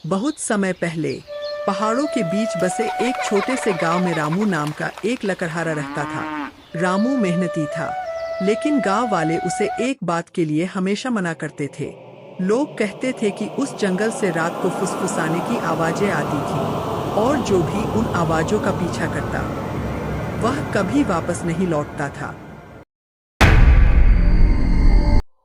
बहुत समय पहले पहाड़ों के बीच बसे एक छोटे से गांव में रामू नाम का एक लकड़हारा रहता था। रामू मेहनती था, लेकिन गांव वाले उसे एक बात के लिए हमेशा मना करते थे। लोग कहते थे कि उस जंगल से रात को फुसफुसाने की आवाजें आती थी और जो भी उन आवाजों का पीछा करता वह कभी वापस नहीं लौटता था।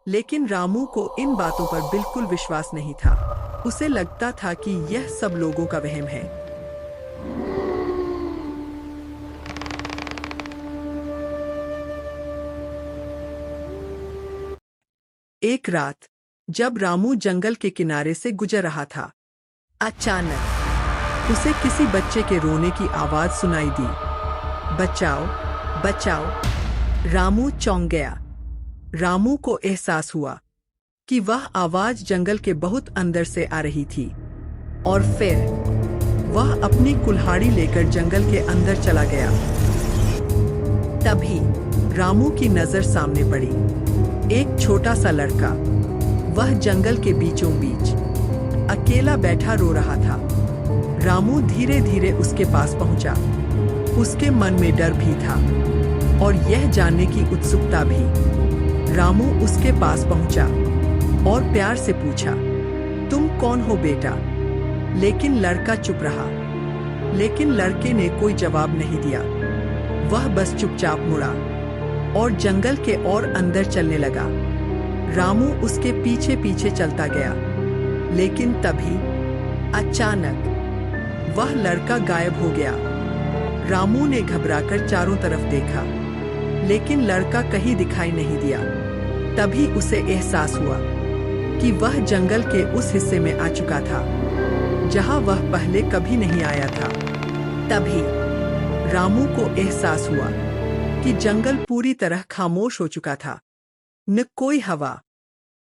लेकिन रामू को इन बातों पर बिल्कुल विश्वास नहीं था। उसे लगता था कि यह सब लोगों का वहम है। एक रात जब रामू जंगल के किनारे से गुजर रहा था, अचानक उसे किसी बच्चे के रोने की आवाज सुनाई दी। बचाओ, बचाओ! रामू चौंक गया। रामू को एहसास हुआ कि वह आवाज जंगल के बहुत अंदर से आ रही थी और फिर वह अपनी कुल्हाड़ी लेकर जंगल के अंदर चला गया। तभी रामू की नजर सामने पड़ी। एक छोटा सा लड़का, वह जंगल के बीचों बीच अकेला बैठा रो रहा था। रामू धीरे धीरे उसके पास पहुंचा। उसके मन में डर भी था और यह जानने की उत्सुकता भी। रामू उसके पास पहुंचा और प्यार से पूछा, तुम कौन हो बेटा? लेकिन लड़का चुप रहा। लेकिन लड़के ने कोई जवाब नहीं दिया। वह बस चुपचाप मुड़ा और जंगल के और अंदर चलने लगा। रामू उसके पीछे पीछे चलता गया। लेकिन तभी अचानक वह लड़का गायब हो गया। रामू ने घबराकर चारों तरफ देखा, लेकिन लड़का कहीं दिखाई नहीं दिया। तभी उसे एहसास हुआ कि वह जंगल के उस हिस्से में आ चुका था जहां वह पहले कभी नहीं आया था। तभी रामू को एहसास हुआ कि जंगल पूरी तरह खामोश हो चुका था। न कोई हवा,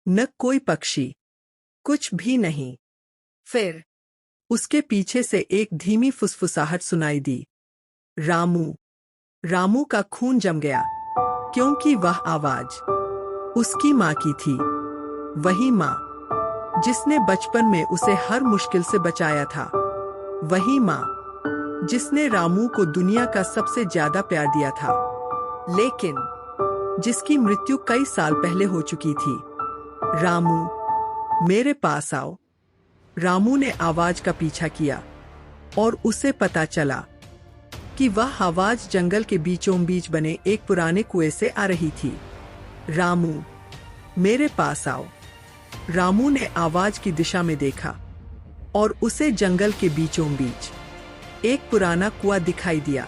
न कोई पक्षी, कुछ भी नहीं। फिर उसके पीछे से एक धीमी फुसफुसाहट सुनाई दी। रामू! रामू का खून जम गया, क्योंकि वह आवाज उसकी माँ की थी। वही माँ जिसने बचपन में उसे हर मुश्किल से बचाया था। वही माँ जिसने रामू को दुनिया का सबसे ज्यादा प्यार दिया था, लेकिन जिसकी मृत्यु कई साल पहले हो चुकी थी। रामू, मेरे पास आओ! रामू ने आवाज का पीछा किया और उसे पता चला कि वह आवाज जंगल के बीचों बीच बने एक पुराने कुएं से आ रही थी। रामू, मेरे पास आओ! रामू ने आवाज की दिशा में देखा और उसे जंगल के बीचों बीच एक पुराना कुआं दिखाई दिया।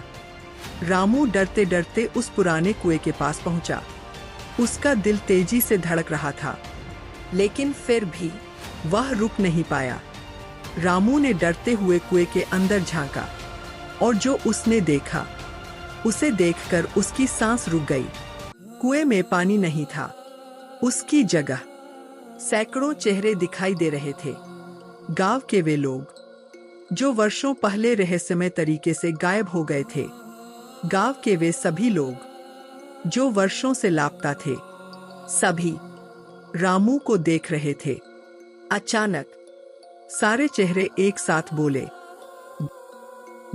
रामू डरते डरते उस पुराने कुएं के पास पहुंचा। उसका दिल तेजी से धड़क रहा था, लेकिन फिर भी वह रुक नहीं पाया। रामू ने डरते हुए कुएं के अंदर झांका और जो उसने देखा, उसे देखकर उसकी सांस रुक गई। कुएं में पानी नहीं था। उसकी जगह सैकड़ों चेहरे दिखाई दे रहे थे। गांव के वे लोग जो वर्षों पहले रहस्यमय तरीके से गायब हो गए थे। गांव के वे सभी लोग जो वर्षों से लापता थे। सभी रामू को देख रहे थे। अचानक सारे चेहरे एक साथ बोले,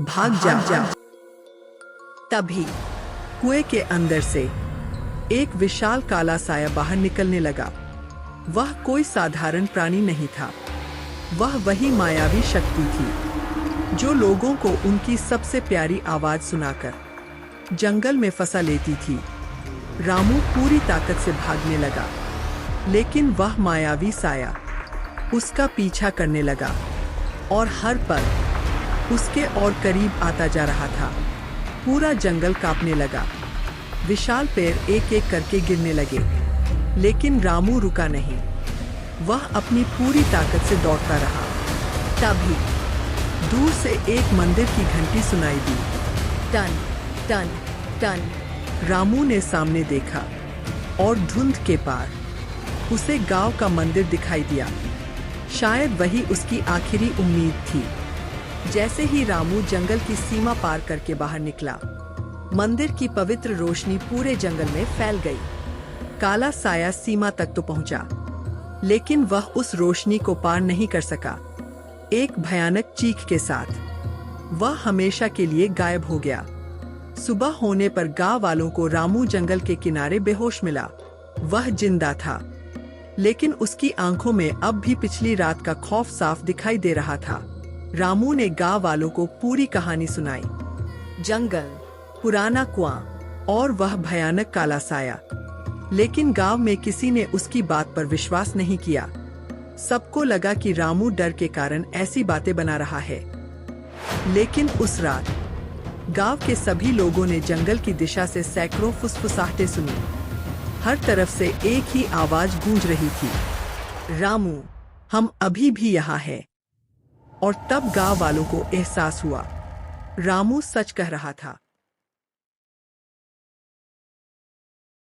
भाग जा! तभी कुएं के अंदर से एक विशाल काला साया बाहर निकलने लगा। वह कोई साधारण प्राणी नहीं था। वह वही मायावी शक्ति थी जो लोगों को उनकी सबसे प्यारी आवाज सुनाकर जंगल में फंसा लेती थी। रामू पूरी ताकत से भागने लगा, लेकिन वह मायावी साया उसका पीछा करने लगा और हर पल उसके और करीब आता जा रहा था। पूरा जंगल कांपने लगा। विशाल पेड़ एक एक करके गिरने लगे, लेकिन रामू रुका नहीं। वह अपनी पूरी ताकत से दौड़ता रहा। तभी दूर से एक मंदिर की घंटी सुनाई दी। टन टन टन। रामू ने सामने देखा और धुंध के पार उसे गांव का मंदिर दिखाई दिया। शायद वही उसकी आखिरी उम्मीद थी। जैसे ही रामू जंगल की सीमा पार करके बाहर निकला, मंदिर की पवित्र रोशनी पूरे जंगल में फैल गई। काला साया सीमा तक तो पहुंचा, लेकिन वह उस रोशनी को पार नहीं कर सका। एक भयानक चीख के साथ। वह हमेशा के लिए गायब हो गया। सुबह होने पर गांव वालों को रामू जंगल के किनारे बेहोश मिला। वह जिंदा था, लेकिन उसकी आंखों में अब भी पिछली रात का खौफ साफ दिखाई दे रहा था। रामू ने गांव वालों को पूरी कहानी सुनाई। जंगल, पुराना कुआं और वह भयानक काला साया। लेकिन गांव में किसी ने उसकी बात पर विश्वास नहीं किया। सबको लगा कि रामू डर के कारण ऐसी बातें बना रहा है। लेकिन उस रात गांव के सभी लोगों ने जंगल की दिशा से सैकड़ों फुसफुसाहटें सुनी। हर तरफ से एक ही आवाज गूंज रही थी, रामू, हम अभी भी यहाँ हैं। और तब गांव वालों को एहसास हुआ, रामू सच कह रहा था।